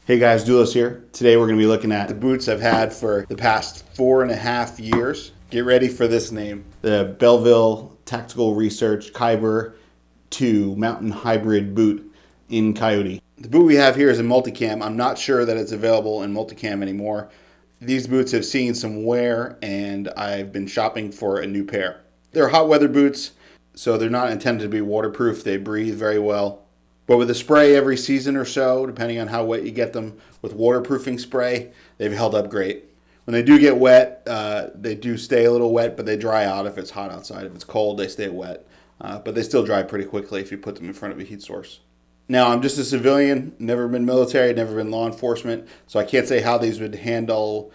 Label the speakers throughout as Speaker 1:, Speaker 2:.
Speaker 1: Hey guys, Doulos here. Today we're going to be looking at the boots I've had for the past 4.5 years. Get ready for this name. The Belleville Tactical Research Khyber 2 Mountain Hybrid Boot in Coyote. The boot we have here is in multicam. I'm not sure that it's available in multicam anymore. These boots have seen some wear and I've been shopping for a new pair. They're hot weather boots, so they're not intended to be waterproof. They breathe very well. But with a spray every season or so, depending on how wet you get them, with waterproofing spray, they've held up great. When they do get wet, they do stay a little wet, but they dry out if it's hot outside. If it's cold, they stay wet. But they still dry pretty quickly if you put them in front of a heat source. Now, I'm just a civilian, never been military, never been law enforcement, so I can't say how these would handle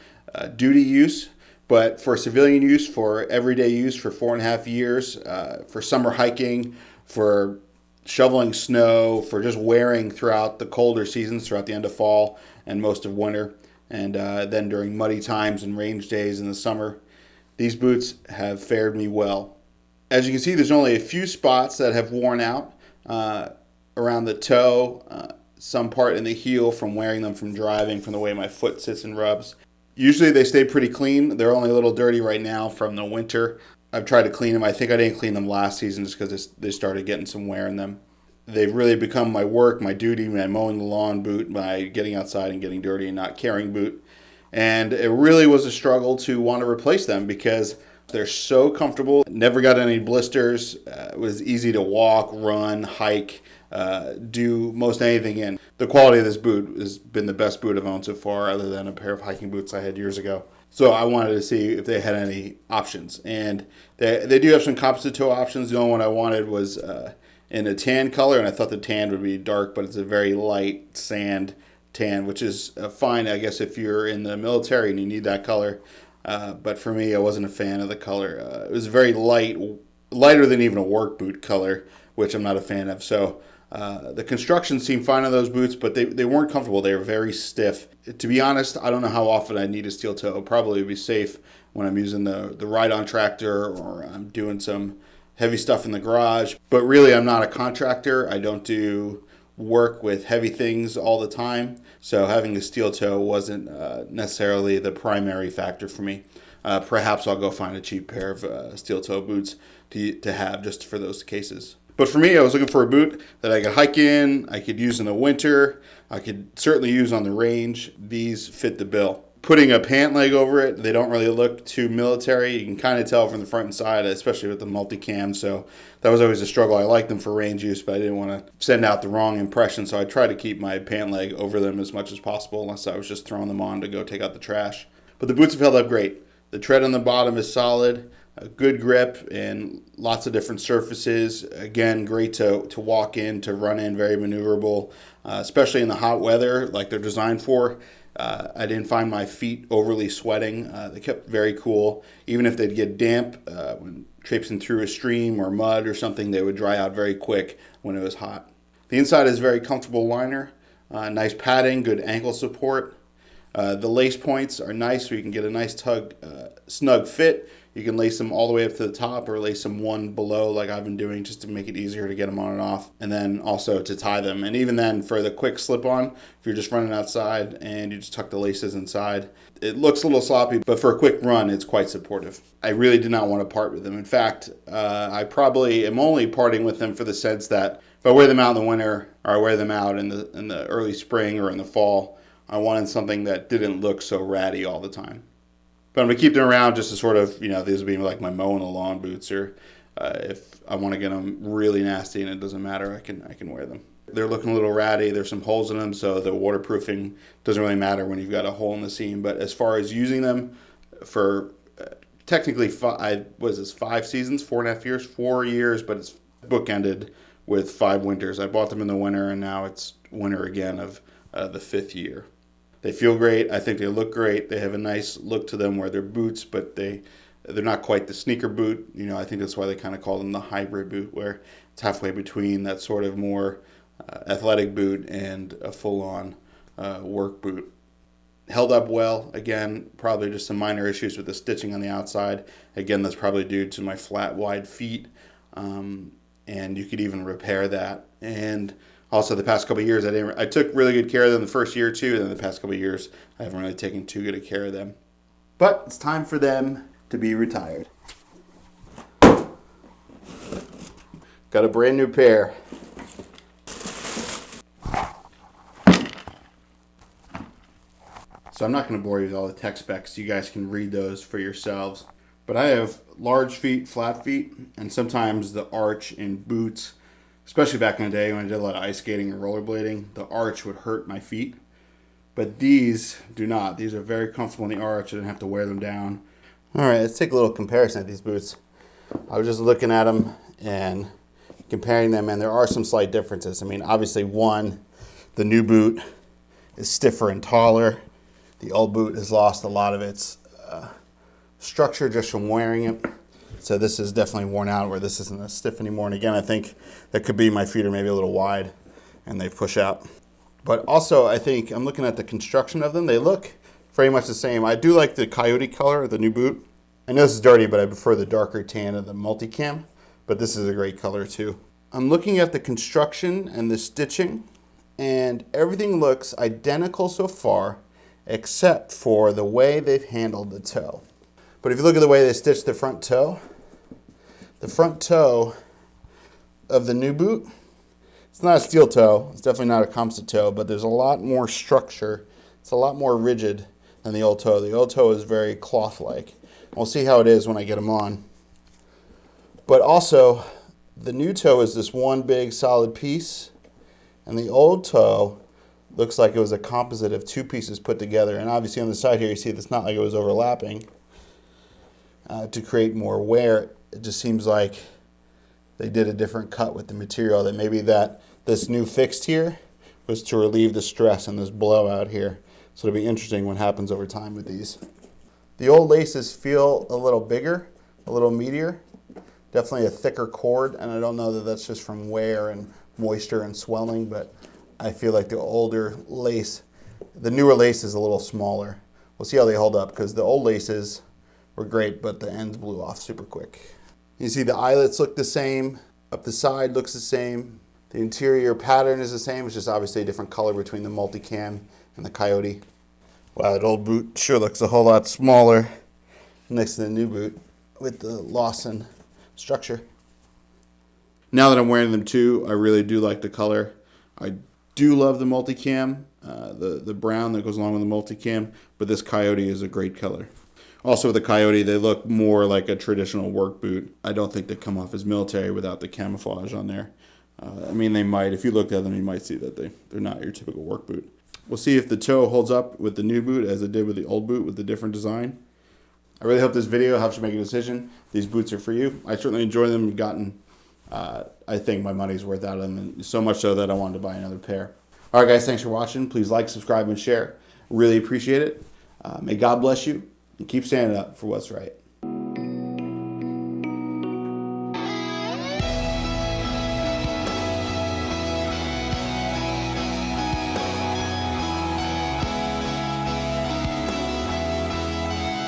Speaker 1: duty use. But for civilian use, for everyday use for 4.5 years, for summer hiking, for shoveling snow, for just wearing throughout the colder seasons, throughout the end of fall and most of winter, and then during muddy times and range days in the summer, these boots have fared me well. As you can see, there's only a few spots that have worn out around the toe, some part in the heel from wearing them from driving, from the way my foot sits and rubs. Usually they stay pretty clean. They're only a little dirty right now from the winter. I've tried to clean them. I think I didn't clean them last season just because they started getting some wear in them. They've really become my work, my duty, my mowing the lawn boot, my getting outside and getting dirty and not caring boot. And it really was a struggle to want to replace them because they're so comfortable. Never got any blisters. It was easy to walk, run, hike, do most anything in. The quality of this boot has been the best boot I've owned so far, other than a pair of hiking boots I had years ago. So I wanted to see if they had any options. And they do have some composite toe options. The only one I wanted was in a tan color, and I thought the tan would be dark, but it's a very light sand tan, which is fine, I guess, if you're in the military and you need that color. But for me, I wasn't a fan of the color. It was very light, lighter than even a work boot color, which I'm not a fan of. So the construction seemed fine on those boots, but they weren't comfortable. They were very stiff. To be honest, I don't know how often I need a steel toe. It'll probably be safe when I'm using the ride-on tractor or I'm doing some heavy stuff in the garage. But really, I'm not a contractor. I don't do work with heavy things all the time. So having a steel toe wasn't necessarily the primary factor for me. Perhaps I'll go find a cheap pair of steel toe boots to have just for those cases. But for me, I was looking for a boot that I could hike in, I could use in the winter, I could certainly use on the range. These fit the bill. Putting a pant leg over it, they don't really look too military. You can kind of tell from the front and side, especially with the multicam. So that was always a struggle. I liked them for range use, but I didn't want to send out the wrong impression. So I tried to keep my pant leg over them as much as possible, unless I was just throwing them on to go take out the trash. But the boots have held up great. The tread on the bottom is solid. A good grip and lots of different surfaces. Again, great to walk in, to run in, very maneuverable, especially in the hot weather like they're designed for. I didn't find my feet overly sweating. They kept very cool. Even if they'd get damp, when traipsing through a stream or mud or something, they would dry out very quick when it was hot. The inside is very comfortable liner, nice padding, good ankle support. The lace points are nice, so you can get a nice snug fit. You can lace them all the way up to the top or lace them one below like I've been doing just to make it easier to get them on and off, and then also to tie them. And even then, for the quick slip-on, if you're just running outside and you just tuck the laces inside, it looks a little sloppy, but for a quick run, it's quite supportive. I really did not want to part with them. In fact, I probably am only parting with them for the sense that if I wear them out in the winter or I wear them out in the early spring or in the fall, I wanted something that didn't look so ratty all the time. But I'm going to keep them around just to sort of, these will be like my mowing the lawn boots, or if I want to get them really nasty and it doesn't matter, I can wear them. They're looking a little ratty. There's some holes in them, so the waterproofing doesn't really matter when you've got a hole in the seam. But as far as using them for technically 5 seasons, 4.5 years, 4 years, but it's bookended with 5 winters. I bought them in the winter, and now it's winter again of the 5th year. They feel great. I think they look great. They have a nice look to them where they're boots, but they're not quite the sneaker boot. I think that's why they kind of call them the hybrid boot, where it's halfway between that sort of more athletic boot and a full-on work boot. Held up well. Again, probably just some minor issues with the stitching on the outside. Again, that's probably due to my flat, wide feet, and you could even repair that. And Also, the past couple of years, I took really good care of them the first year or two, and then the past couple of years, I haven't really taken too good a care of them. But it's time for them to be retired. Got a brand new pair. So I'm not going to bore you with all the tech specs. You guys can read those for yourselves. But I have large feet, flat feet, and sometimes the arch in boots, especially back in the day when I did a lot of ice skating and rollerblading, the arch would hurt my feet. But these do not. These are very comfortable in the arch. I didn't have to wear them down. All right, let's take a little comparison of these boots. I was just looking at them and comparing them, and there are some slight differences. I mean, obviously, one, the new boot is stiffer and taller. The old boot has lost a lot of its structure just from wearing it. So this is definitely worn out where this isn't as stiff anymore. And again, I think that could be my feet are maybe a little wide and they push out. But also, I think I'm looking at the construction of them. They look very much the same. I do like the Coyote color of the new boot. I know this is dirty, but I prefer the darker tan of the multicam. But this is a great color too. I'm looking at the construction and the stitching, and everything looks identical so far, except for the way they've handled the toe. But if you look at the way they stitched the front toe of the new boot, it's not a steel toe, it's definitely not a composite toe, but there's a lot more structure. It's a lot more rigid than the old toe. The old toe is very cloth-like. We'll see how it is when I get them on. But also, the new toe is this one big solid piece, and the old toe looks like it was a composite of two pieces put together. And obviously on the side here, you see it's not like it was overlapping to create more wear. It just seems like they did a different cut with the material, that maybe that this new fixed here was to relieve the stress and this blowout here. So it'll be interesting what happens over time with these. The old laces feel a little bigger, a little meatier, definitely a thicker cord, and I don't know that that's just from wear and moisture and swelling, but I feel like the older lace, the newer lace is a little smaller. We'll see how they hold up, because the old laces were great, but the ends blew off super quick. You see the eyelets look the same, up the side looks the same. The interior pattern is the same, it's just obviously a different color between the multicam and the Coyote. Wow, that old boot sure looks a whole lot smaller next to the new boot with the loss in structure. Now that I'm wearing them too, I really do like the color. I do love the multicam, the brown that goes along with the multicam, but this Coyote is a great color. Also with the Coyote, they look more like a traditional work boot. I don't think they come off as military without the camouflage on there. I mean, they might. If you looked at them, you might see that they're not your typical work boot. We'll see if the toe holds up with the new boot as it did with the old boot with the different design. I really hope this video helps you make a decision. These boots are for you. I certainly enjoy them and gotten, I think, my money's worth out of them, and so much so that I wanted to buy another pair. All right, guys, thanks for watching. Please like, subscribe, and share. Really appreciate it. May God bless you, and keep standing up for what's right.